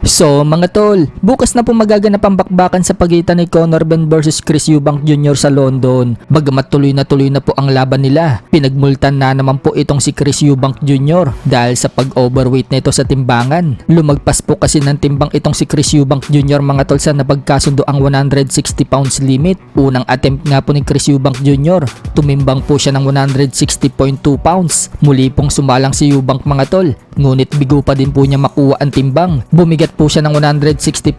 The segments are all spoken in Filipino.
So mga tol, bukas na po magaganap ang bakbakan sa pagitan ni Conor Ben versus Chris Eubank Jr. sa London. Bagamat tuloy na po ang laban nila, pinagmultan na naman po itong si Chris Eubank Jr. dahil sa pag-overweight nito sa timbangan. Lumagpas po kasi ng timbang itong si Chris Eubank Jr. mga tol sa napagkasundo ang 160 pounds limit. Unang attempt nga po ni Chris Eubank Jr. Tumimbang po siya ng 160.2 pounds. Muli pong sumalang si Eubank mga tol, ngunit bigo pa din po niya makuha ang timbang. Bumigat po siya ng 160.05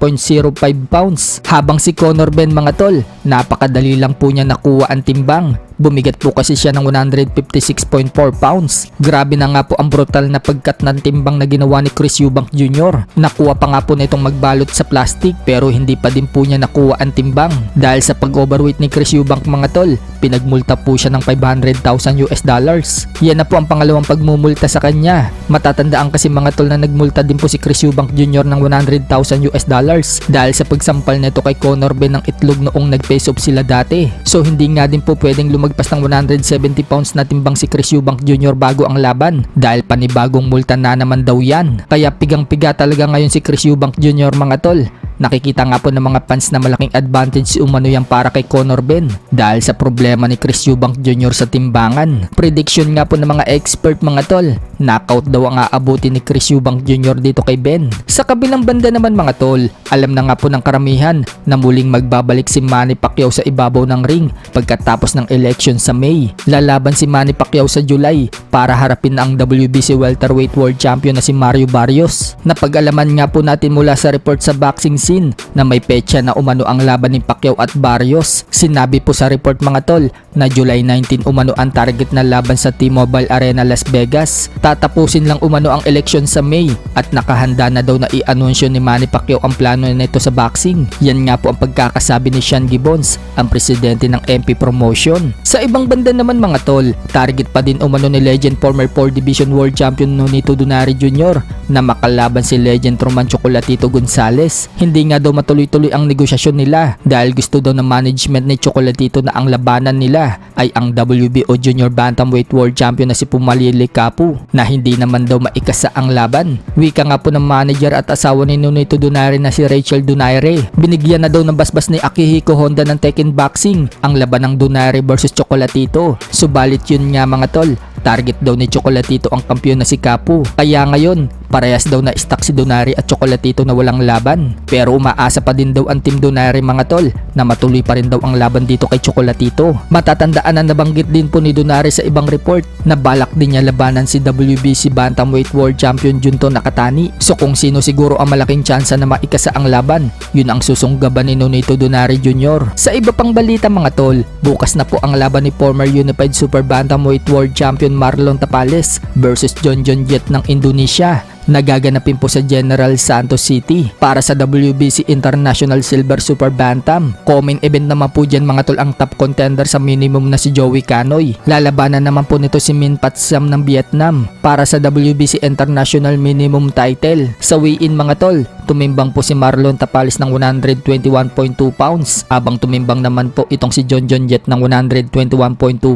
pounds. Habang si Conor Ben mga tol, napakadali lang po niya nakuha ang timbang. Bumigat po kasi siya ng 156.4 pounds. Grabe na nga po ang brutal na pagkat ng timbang na ginawa ni Chris Eubank Jr. Nakuha pa nga po na itong magbalot sa plastic pero hindi pa din po niya nakuha ang timbang. Dahil sa pag-overweight ni Chris Eubank mga tol, pinagmulta po siya ng $500,000 US dollars. Yan na po ang pangalawang pagmumulta sa kanya. Matatandaan kasi mga tol na nagmulta din po si Chris Eubank Jr. ng $100,000 US dollars dahil sa pagsampal nito kay Conor Ben ng itlog noong nag-face off sila dati. So hindi nga din po pwedeng lumagpas ng 170 pounds na timbang si Chris Eubank Jr. bago ang laban dahil panibagong multa na naman daw yan. Kaya pigang-piga talaga ngayon si Chris Eubank Jr. mga tol. Nakikita nga po ng mga fans na malaking advantage umano yan para kay Conor Ben dahil sa problema ni Chris Eubank Jr. sa timbangan. Prediction nga po ng mga expert mga tol, knockout daw ang aabutin ni Chris Eubank Jr. dito kay Ben. Sa kabilang banda naman mga tol, alam na nga po ng karamihan na muling magbabalik si Manny Pacquiao sa ibabaw ng ring pagkatapos ng election sa May. Lalaban si Manny Pacquiao sa July para harapin ang WBC welterweight world champion na si Mario Barrios. Napag-alaman nga po natin mula sa report sa boxing na may petsa na umano ang laban ni Pacquiao at Barrios. Sinabi po sa report mga tol na July 19 umano ang target na laban sa T-Mobile Arena Las Vegas. Tatapusin lang umano ang eleksyon sa May at nakahanda na daw na i-anunsyo ni Manny Pacquiao ang plano nito sa boxing. Yan nga po ang pagkakasabi ni Sean Gibbons, ang presidente ng MP Promotion. Sa ibang banda naman mga tol, target pa din umano ni legend former 4 Division World Champion Nonito Donaire Jr. na makalaban si legend Roman Chocolatito Gonzalez. Hindi nga daw matuloy-tuloy ang negosasyon nila dahil gusto daw ng management ni Chocolatito na ang labanan nila ay ang WBO Junior Bantamweight World Champion na si Pumalili Capu na hindi naman daw maikasa ang laban. Wika nga po ng manager at asawa ni Nonito Donaire na si Rachel Donaire. Binigyan na daw ng basbas ni Akihiko Honda ng Tekken Boxing ang laban ng Donaire versus Chocolatito. Subalit yun nga mga tol, target daw ni Chocolatito ang kampiyon na si Capu. Kaya ngayon, parehas daw na stuck si Donaire at Chocolatito na walang laban. Pero umaasa pa din daw ang team Donaire mga tol na matuloy pa rin daw ang laban dito kay Chocolatito. Matatandaan na nabanggit din po ni Donaire sa ibang report na balak din niya labanan si WBC Bantamweight World Champion Junto Nakatani. So kung sino siguro ang malaking tsansa na maikasa ang laban, yun ang susunggaban ni Nonito Donaire Jr. Sa iba pang balita mga tol, bukas na po ang laban ni former Unified Super Bantamweight World Champion Marlon Tapales versus John Jet ng Indonesia. Nagaganapin po sa General Santos City para sa WBC International Silver Super Bantam. Common event naman po dyan mga tol ang top contender sa minimum na si Joey Canoy. Lalabanan naman po nito si Min Pat Sam ng Vietnam para sa WBC International Minimum Title. Sa weigh-in mga tol, tumimbang po si Marlon Tapales ng 121.2 pounds habang tumimbang naman po itong si John Jet ng 121.2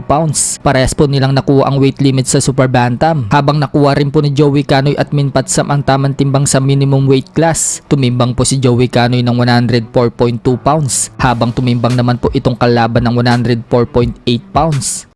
pounds. Parehas po nilang nakuha ang weight limit sa Super Bantam habang nakuha rin po ni Joey Canoy at Min Pat Sam ang tamang timbang sa minimum weight class. Tumimbang po si Joey Canoy ng 104.2 pounds habang tumimbang naman po itong kalaban ng 104.8 pounds.